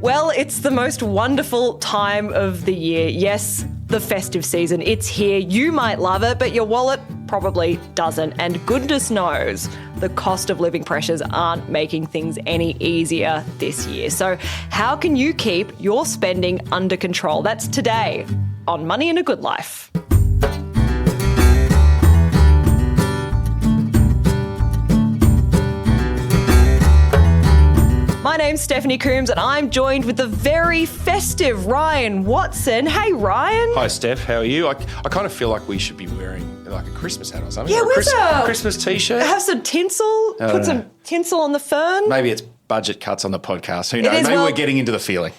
Well, it's the most wonderful time of the year. Yes, the festive season. It's here. You might love it, but your wallet probably doesn't. And goodness knows the cost of living pressures aren't making things any easier this year. So how can you keep your spending under control? That's today on Money and a Good Life. My name's Stephanie Coombs and I'm joined with the very festive Ryan Watson. Hey, Ryan. Hi, Steph. How are you? I kind of feel like we should be wearing like a Christmas hat or something. Yeah, or a Christmas T-shirt. Have some tinsel. Put some tinsel on the fern. Maybe it's budget cuts on the podcast. Who knows? Maybe we're getting into the feeling.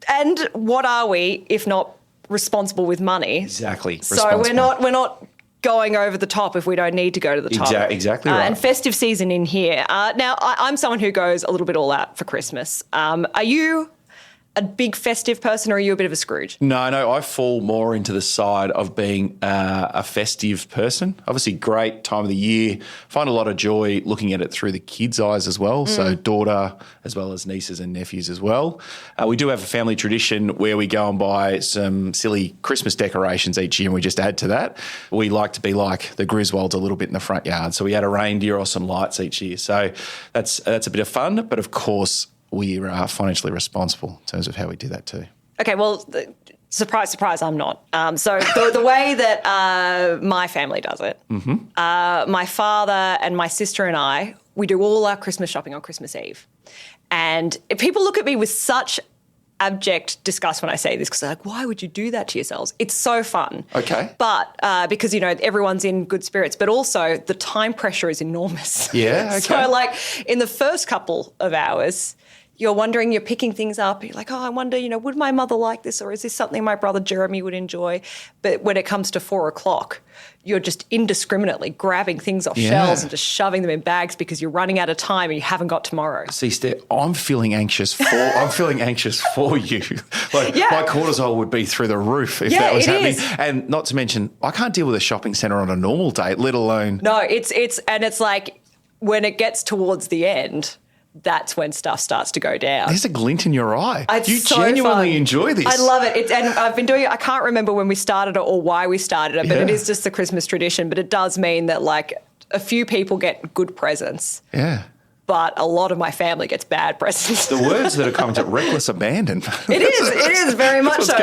And what are we if not responsible with money? Exactly. So we're not going over the top if we don't need to go to the top. Exactly right. And festive season in here. Now, I'm someone who goes a little bit all out for Christmas. Are you a big festive person or are you a bit of a Scrooge? No, I fall more into the side of being a festive person. Obviously, great time of the year. Find a lot of joy looking at it through the kids' eyes as well. So daughter as well as nieces and nephews as well. We do have a family tradition where we go and buy some silly Christmas decorations each year and we just add to that. We like to be like the Griswolds a little bit in the front yard. So we add a reindeer or some lights each year. So that's a bit of fun. But of course, we are financially responsible in terms of how we do that too. Okay, well, surprise, surprise, I'm not. So the way that my family does it, my father and my sister and I, we do all our Christmas shopping on Christmas Eve. And people look at me with such abject disgust when I say this because they're like, why would you do that to yourselves? It's so fun. Okay. But because, everyone's in good spirits, but also the time pressure is enormous. Yeah, okay. So like in the first couple of hours, you're wondering, you're picking things up. You're like, I wonder, would my mother like this or is this something my brother Jeremy would enjoy? But when it comes to 4 o'clock, you're just indiscriminately grabbing things off shelves and just shoving them in bags because you're running out of time and you haven't got tomorrow. See, Steph, I'm feeling anxious for you. My cortisol would be through the roof if that was happening. Is. And not to mention, I can't deal with a shopping centre on a normal day, let alone. No, it's like when it gets towards the end, that's when stuff starts to go down. There's a glint in your eye. It's you so genuinely fun. enjoy this. I love it. And I've been doing it. I can't remember when we started it or why we started it, but it is just the Christmas tradition. But it does mean that like a few people get good presents. Yeah. But a lot of my family gets bad presents. The words that are coming to reckless abandon. It is very much so.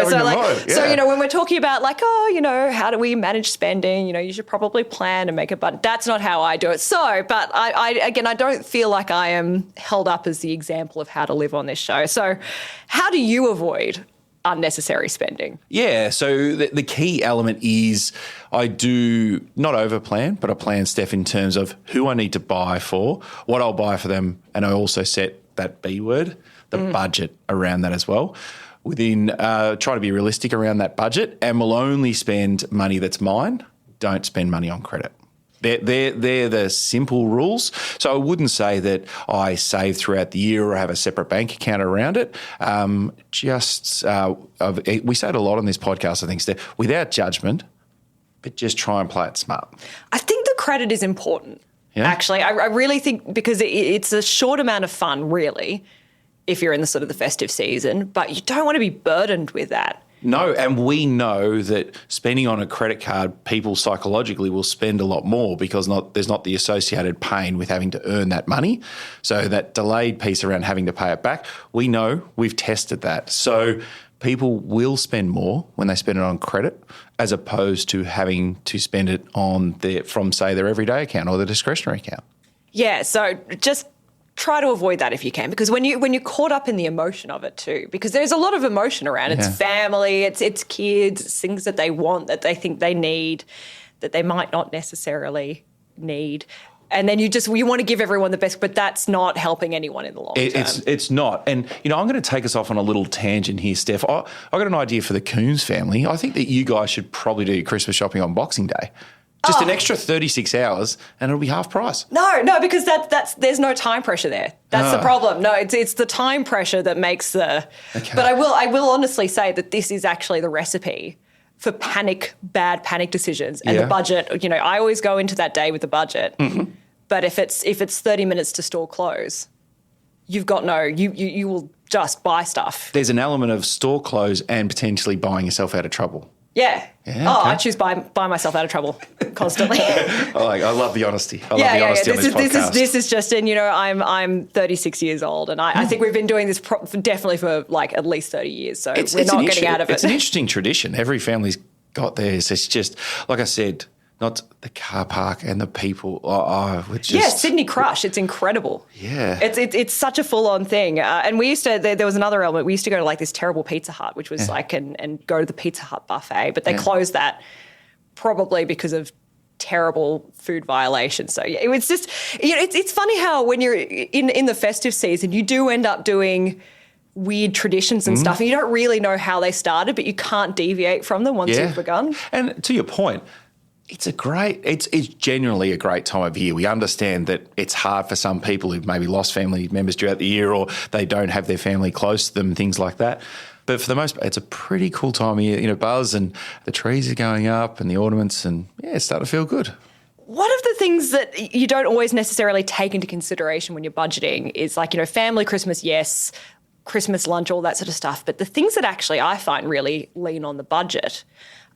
So when we're talking about like, how do we manage spending? You should probably plan and make a budget. That's not how I do it. So, but I don't feel like I am held up as the example of how to live on this show. So how do you avoid unnecessary spending? Yeah, so the key element is I do not overplan, but I plan, Steph, in terms of who I need to buy for, what I'll buy for them, and I also set that B word, the budget around that as well. Try to be realistic around that budget, and we'll only spend money that's mine. Don't spend money on credit. They're the simple rules. So I wouldn't say that I save throughout the year or have a separate bank account around it. We say it a lot on this podcast, I think, Steph, without judgment, but just try and play it smart. I think the credit is important, actually. I really think because it's a short amount of fun, really, if you're in the sort of the festive season, but you don't want to be burdened with that. No, and we know that spending on a credit card, people psychologically will spend a lot more because there's not the associated pain with having to earn that money. So that delayed piece around having to pay it back, we know, we've tested that. So people will spend more when they spend it on credit as opposed to having to spend it on from, say, their everyday account or their discretionary account. Yeah, so just try to avoid that if you can, because when you're caught up in the emotion of it too, because there's a lot of emotion around. It's family, it's kids, it's things that they want, that they think they need, that they might not necessarily need. And then you want to give everyone the best, but that's not helping anyone in the long term. It's not. And, I'm going to take us off on a little tangent here, Steph. I've got an idea for the Coombs family. I think that you guys should probably do your Christmas shopping on Boxing Day. Just an extra 36 hours and it'll be half price. No, because there's no time pressure there. That's the problem. No, it's the time pressure that makes the... Okay. But I will honestly say that this is actually the recipe for bad panic decisions and the budget. I always go into that day with the budget. Mm-hmm. But if it's 30 minutes to store clothes, you've got you will just buy stuff. There's an element of store clothes and potentially buying yourself out of trouble. Yeah. Yeah, Oh, okay. I choose buy myself out of trouble constantly. I love the honesty. I love the honesty on this podcast. This is just, and I'm 36 years old, and I think we've been doing this definitely for like at least 30 years. So we're not getting out of it. It's an interesting tradition. Every family's got theirs. It's just, like I said, not the car park and the people. Sydney Crush. It's incredible. Yeah. It's such a full-on thing. And we used to, there was another element. We used to go to like this terrible Pizza Hut, which was and go to the Pizza Hut buffet, but they closed that probably because of terrible food violations. So yeah, it was just, it's funny how when you're in the festive season, you do end up doing weird traditions and stuff, and you don't really know how they started, but you can't deviate from them once you've begun. And to your point, it's genuinely a great time of year. We understand that it's hard for some people who've maybe lost family members throughout the year, or they don't have their family close to them, things like that. But for the most part, it's a pretty cool time of year. Buzz and the trees are going up and the ornaments, and it's starting to feel good. One of the things that you don't always necessarily take into consideration when you're budgeting is like, family Christmas, yes, Christmas lunch, all that sort of stuff. But the things that actually I find really lean on the budget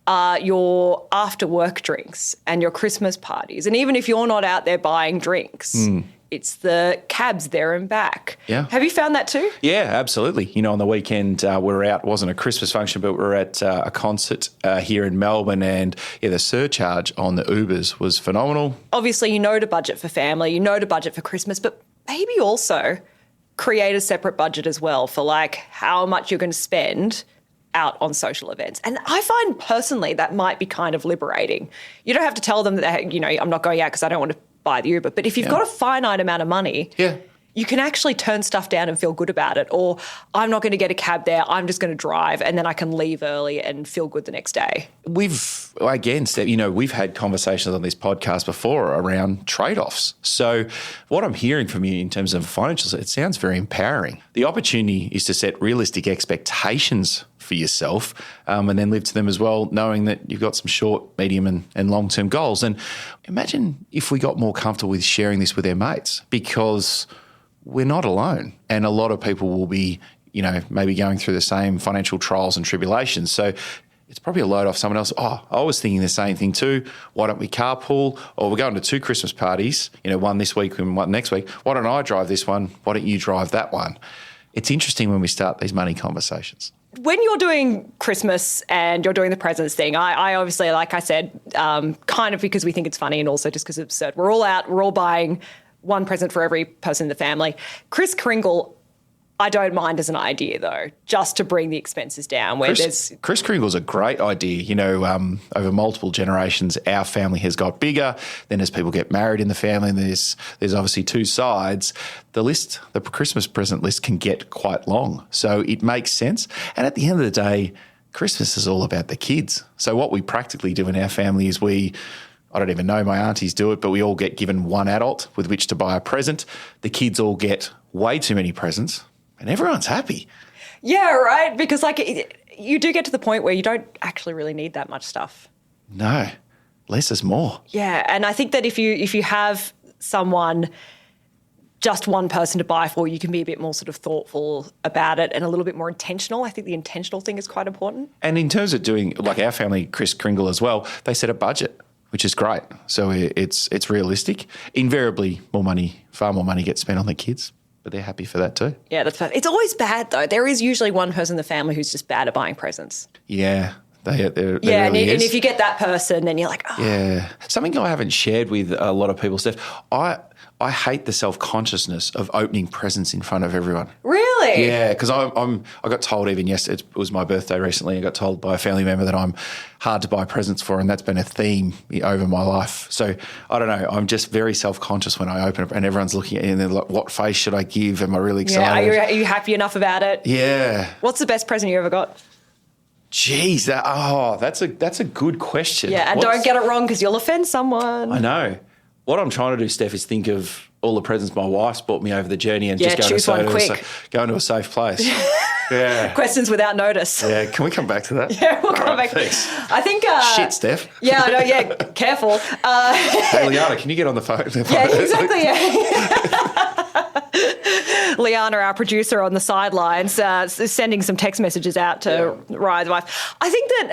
are your after work drinks and your Christmas parties. And even if you're not out there buying drinks, it's the cabs there and back. Yeah. Have you found that too? Yeah, absolutely. On the weekend we were out, it wasn't a Christmas function, but we were at a concert here in Melbourne, and the surcharge on the Ubers was phenomenal. Obviously, to budget for family, to budget for Christmas, but maybe also create a separate budget as well for like how much you're going to spend out on social events. And I find personally that might be kind of liberating. You don't have to tell them that, I'm not going out because I don't want to buy the Uber. But if you've got a finite amount of money, you can actually turn stuff down and feel good about it. Or I'm not going to get a cab there, I'm just going to drive, and then I can leave early and feel good the next day. We've had conversations on this podcast before around trade-offs. So what I'm hearing from you in terms of financials, it sounds very empowering. The opportunity is to set realistic expectations for yourself and then live to them as well, knowing that you've got some short, medium and long-term goals. And imagine if we got more comfortable with sharing this with our mates, because we're not alone, and a lot of people will be, maybe going through the same financial trials and tribulations. So it's probably a load off someone else. Oh, I was thinking the same thing too. Why don't we carpool? Or we're going to 2 Christmas parties, one this week and one next week. Why don't I drive this one? Why don't you drive that one? It's interesting when we start these money conversations. When you're doing Christmas and you're doing the presents thing, I obviously, like I said, kind of because we think it's funny and also just because it's absurd. We're all out, we're all buying one present for every person in the family. Kris Kringle, I don't mind as an idea though, just to bring the expenses down. Kris Kringle's a great idea. Over multiple generations, our family has got bigger. Then as people get married in the family, and there's obviously 2 sides. The Christmas present list can get quite long. So it makes sense. And at the end of the day, Christmas is all about the kids. So what we practically do in our family is I don't even know, my aunties do it, but we all get given one adult with which to buy a present. The kids all get way too many presents, and everyone's happy. Yeah, right. Because you do get to the point where you don't actually really need that much stuff. No, less is more. Yeah, and I think that if you have someone, just one person to buy for, you can be a bit more sort of thoughtful about it and a little bit more intentional. I think the intentional thing is quite important. And in terms of doing, like our family, Kris Kringle as well, they set a budget, which is great. So it's realistic. Invariably, far more money gets spent on the kids, but they're happy for that too. Yeah, that's perfect. It's always bad though. There is usually one person in the family who's just bad at buying presents. Yeah. There and really is. If you get that person, then you're like, oh. Yeah. Something I haven't shared with a lot of people, Steph, I hate the self-consciousness of opening presents in front of everyone. Really? Yeah, because I got told even yesterday, it was my birthday recently, I got told by a family member that I'm hard to buy presents for, and that's been a theme over my life. So I don't know, I'm just very self-conscious when I open it and everyone's looking at it and they're like, what face should I give? Am I really excited? Yeah, are you happy enough about it? Yeah. What's the best present you ever got? Geez, that's a good question. Yeah, and don't get it wrong because you'll offend someone. I know. What I'm trying to do, Steph, is think of all the presents my wife's bought me over the journey and just go into a safe place. Yeah. Questions without notice. Yeah, can we come back to that? Yeah, we'll come back. Thanks. I think... Shit, Steph. Yeah, I know, yeah, careful. Hey, Liana, can you get on the phone? Yeah, exactly, yeah. Liana, our producer on the sidelines, sending some text messages out to Ryan's wife. I think that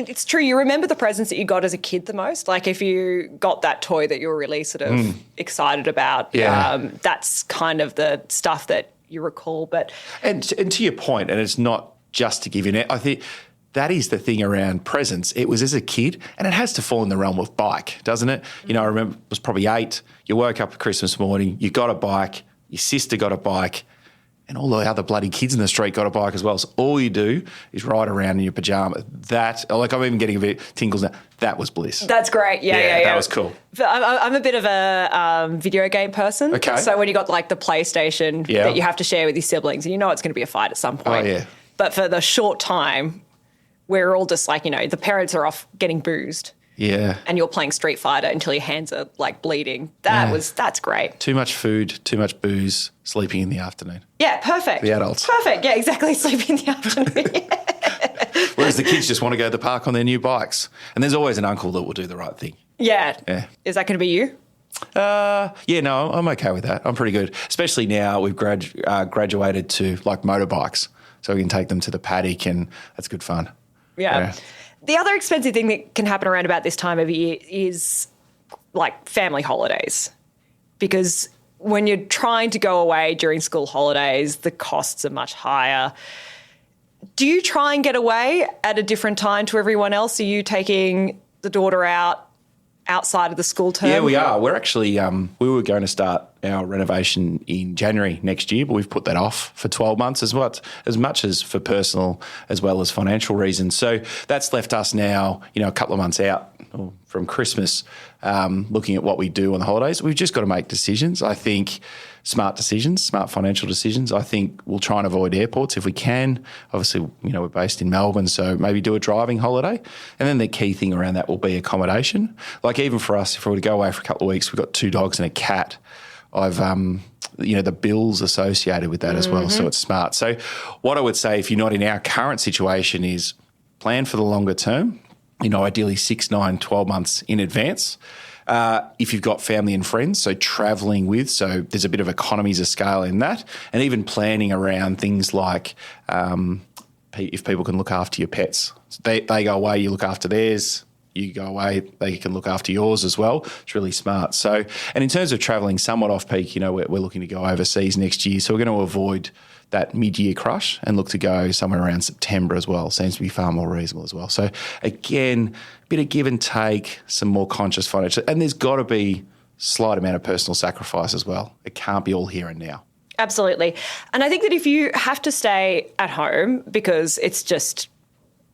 it's true. You remember the presents that you got as a kid the most? Like if you got that toy that you were really sort of excited about, that's kind of the stuff that you recall. But and to your point, and it's not just to give you I think that is the thing around presents. It was as a kid, and it has to fall in the realm of bike, doesn't it? You know, I remember it was probably 8. You woke up Christmas morning, you got a bike, your sister got a bike, and all the other bloody kids in the street got a bike as well. So all you do is ride around in your pajamas. That, like I'm even getting a bit tingles now. That was bliss. That's great. Yeah. That was cool. I'm a bit of a video game person. Okay. So when you got like the PlayStation that you have to share with your siblings, and you know it's going to be a fight at some point. Oh, yeah. But for the short time, we're all just like, you know, the parents are off getting boozed. Yeah. And you're playing Street Fighter until your hands are like bleeding. That's great. Too much food, too much booze, sleeping in the afternoon. Yeah, perfect. The adults. Perfect. Yeah, exactly. Sleeping in the afternoon. Whereas the kids just want to go to the park on their new bikes. And there's always an uncle that will do the right thing. Yeah. Yeah. Is that going to be you? No, I'm okay with that. I'm pretty good. Especially now we've graduated to like motorbikes. So we can take them to the paddock and that's good fun. Yeah. The other expensive thing that can happen around about this time of year is like family holidays. Because when you're trying to go away during school holidays, the costs are much higher. Do you try and get away at a different time to everyone else? Are you taking the daughter out outside of the school term? Yeah, we are. We're actually, we were going to start our renovation in January next year, but we've put that off for 12 months as much as for personal as well as financial reasons. So that's left us now, you know, a couple of months out from Christmas, looking at what we do on the holidays. We've just got to make decisions. I think smart financial decisions. I think we'll try and avoid airports if we can. Obviously, you know, we're based in Melbourne, so maybe do a driving holiday. And then the key thing around that will be accommodation. Like even for us, if we were to go away for a couple of weeks, we've got 2 dogs and a cat. I've, you know, the bills associated with that as well. So it's smart. So what I would say if you're not in our current situation is plan for the longer term, you know, ideally 6, 9, 12 months in advance. If you've got family and friends, so travelling with, so there's a bit of economies of scale in that, and even planning around things like if people can look after your pets. So they go away, you look after theirs. You go away, they can look after yours as well. It's really smart. So, and in terms of travelling somewhat off-peak, you know, we're looking to go overseas next year. So we're going to avoid that mid-year crush and look to go somewhere around September as well. Seems to be far more reasonable as well. So again, a bit of give and take, some more conscious financial, and there's got to be slight amount of personal sacrifice as well. It can't be all here and now. Absolutely. And I think that if you have to stay at home because it's just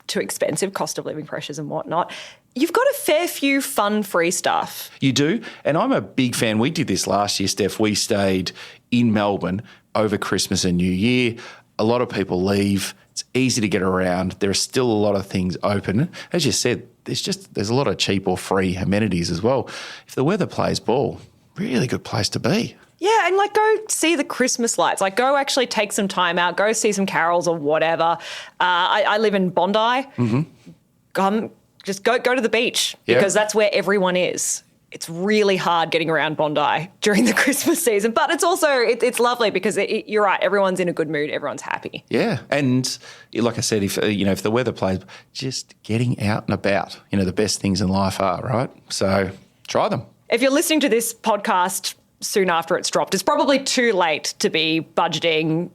too expensive, cost of living pressures and whatnot, you've got a fair few fun free stuff. You do. And I'm a big fan. We did this last year, Steph. We stayed in Melbourne over Christmas and New Year. A lot of people leave. It's easy to get around. There are still a lot of things open. As you said, there's a lot of cheap or free amenities as well. If the weather plays ball, really good place to be. Yeah, and like go see the Christmas lights. Like go actually take some time out, go see some carols or whatever. I live in Bondi. Mm-hmm. Just go to the beach because that's where everyone is. It's really hard getting around Bondi during the Christmas season, but it's also it's lovely because you're right. Everyone's in a good mood. Everyone's happy. Yeah, and like I said, if the weather plays, just getting out and about. You know, the best things in life are right. So try them. If you're listening to this podcast soon after it's dropped, it's probably too late to be budgeting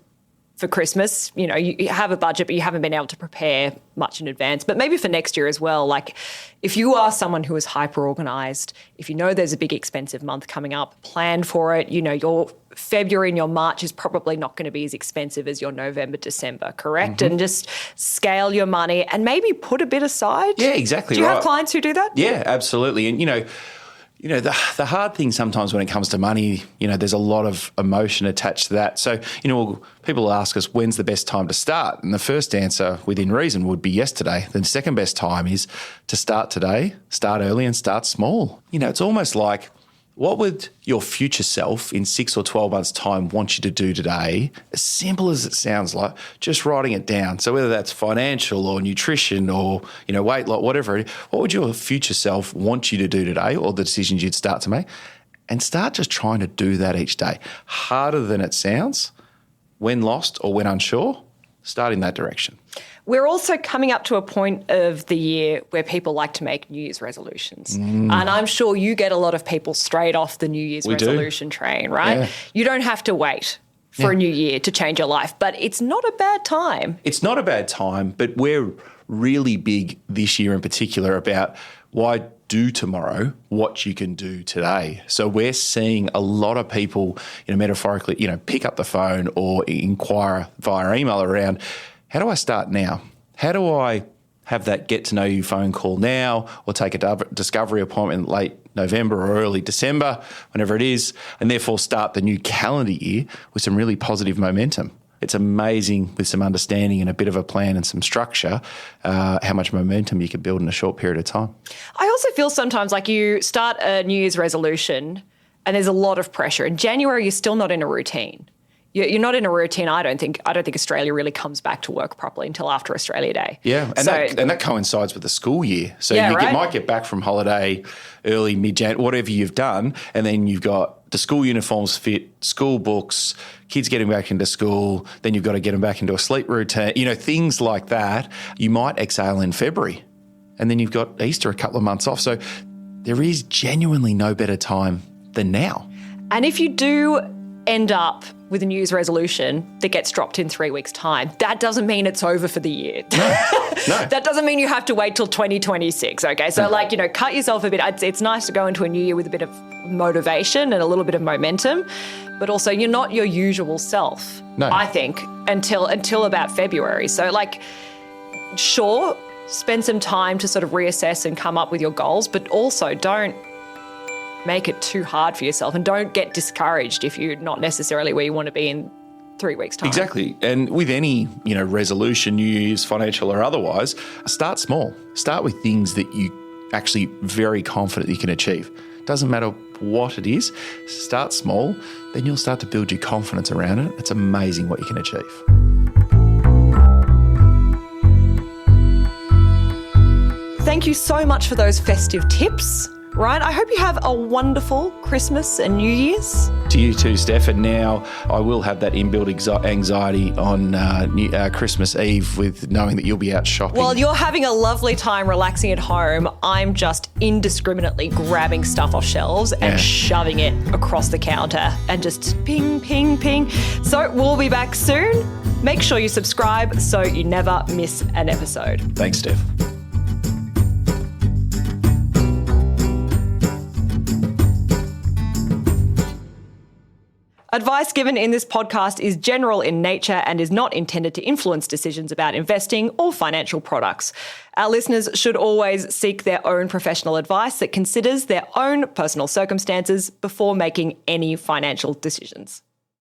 for Christmas. You know, you have a budget, but you haven't been able to prepare much in advance. But maybe for next year as well, like if you are someone who is hyper-organised, if you know there's a big expensive month coming up, plan for it. You know, your February and your March is probably not going to be as expensive as your November, December, correct? Mm-hmm. And just scale your money and maybe put a bit aside. Yeah, exactly. Do you have clients who do that? Yeah, absolutely. And, the hard thing sometimes when it comes to money, there's a lot of emotion attached to that. So, people ask us, when's the best time to start? And the first answer within reason would be yesterday. The second best time is to start today, start early and start small. It's almost like, what would your future self in 6 or 12 months' time want you to do today? As simple as it sounds like, just writing it down. So whether that's financial or nutrition or, weight loss, whatever, what would your future self want you to do today, or the decisions you'd start to make? And start just trying to do that each day. Harder than it sounds, when lost or when unsure, start in that direction. We're also coming up to a point of the year where people like to make New Year's resolutions. And I'm sure you get a lot of people straight off the New Year's resolution train, right? Yeah. You don't have to wait for a new year to change your life, but it's not a bad time. It's not a bad time, but we're really big this year in particular about why do tomorrow what you can do today. So we're seeing a lot of people, metaphorically, pick up the phone or inquire via email around, how do I start now? How do I have that get to know you phone call now, or take a discovery appointment late November or early December, whenever it is, and therefore start the new calendar year with some really positive momentum. It's amazing with some understanding and a bit of a plan and some structure, how much momentum you can build in a short period of time. I also feel sometimes like you start a New Year's resolution and there's a lot of pressure. In January, you're still not in a routine. You're not in a routine. I don't think Australia really comes back to work properly until after Australia Day. Yeah, and that coincides with the school year. So you might get back from holiday early, mid-Jan, whatever you've done, and then you've got the school uniforms fit, school books, kids getting back into school, then you've got to get them back into a sleep routine, things like that. You might exhale in February, and then you've got Easter a couple of months off. So there is genuinely no better time than now. And if you do end up with a New Year's resolution that gets dropped in 3 weeks' time, that doesn't mean it's over for the year. No. That doesn't mean you have to wait till 2026, okay? So, cut yourself a bit. It's nice to go into a new year with a bit of motivation and a little bit of momentum, but also you're not your usual self, I think, until about February. So, sure, spend some time to sort of reassess and come up with your goals, but also don't make it too hard for yourself, and don't get discouraged if you're not necessarily where you want to be in 3 weeks' time. Exactly. And with any, resolution, New Year's, financial or otherwise, start small. Start with things that you actually very confident you can achieve. Doesn't matter what it is, start small, then you'll start to build your confidence around it. It's amazing what you can achieve. Thank you so much for those festive tips. Right, I hope you have a wonderful Christmas and New Year's. To you too, Steph. And now I will have that inbuilt anxiety on Christmas Eve with knowing that you'll be out shopping. Well, you're having a lovely time relaxing at home. I'm just indiscriminately grabbing stuff off shelves and shoving it across the counter and just ping, ping, ping. So we'll be back soon. Make sure you subscribe so you never miss an episode. Thanks, Steph. Advice given in this podcast is general in nature and is not intended to influence decisions about investing or financial products. Our listeners should always seek their own professional advice that considers their own personal circumstances before making any financial decisions.